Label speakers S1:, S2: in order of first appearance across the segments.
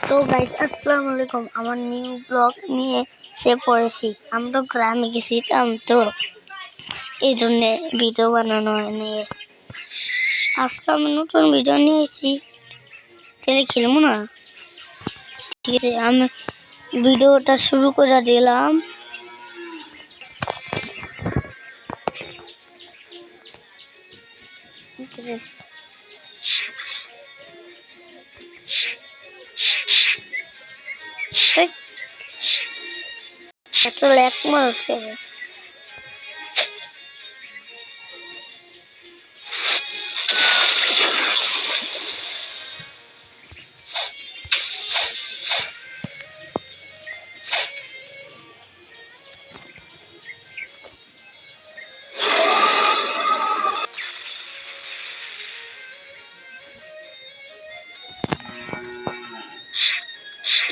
S1: তো গাইস আসসালামু আলাইকুম। আমার নিউ ব্লগ নিয়ে সে পড়েছি। আমরা গ্রামে গেছিলাম, তো এই জন্য ভিডিও বানানো হয়নি। আজকে আমি নতুন ভিডিও নিয়ে এসেছি, তাহলে খেলবো না। ঠিক আছে, আমি ভিডিওটা শুরু করে দিলাম। ঠিক আছে, আসলে এক মাস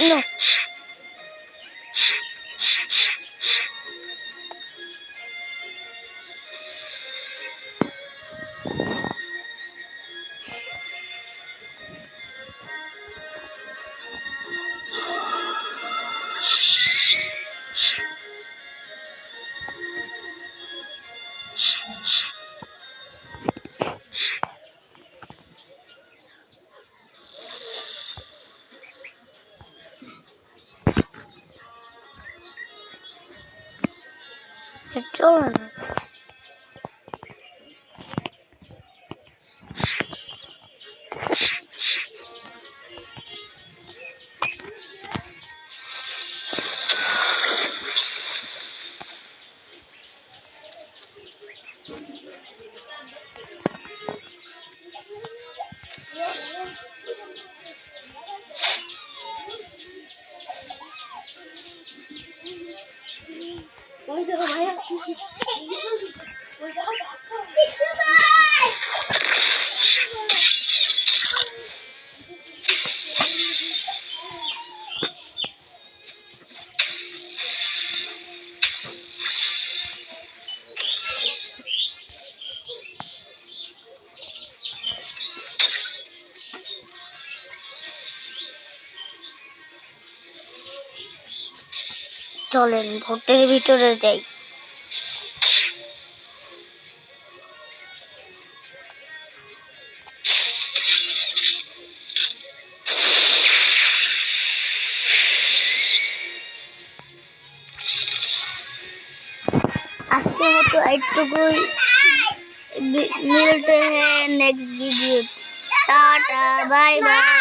S1: no. চলে না। চলেন ভোটের ভিতরে যাই। আজকের মতো এইটুকুই, मिलते हैं next video. Tata bye bye.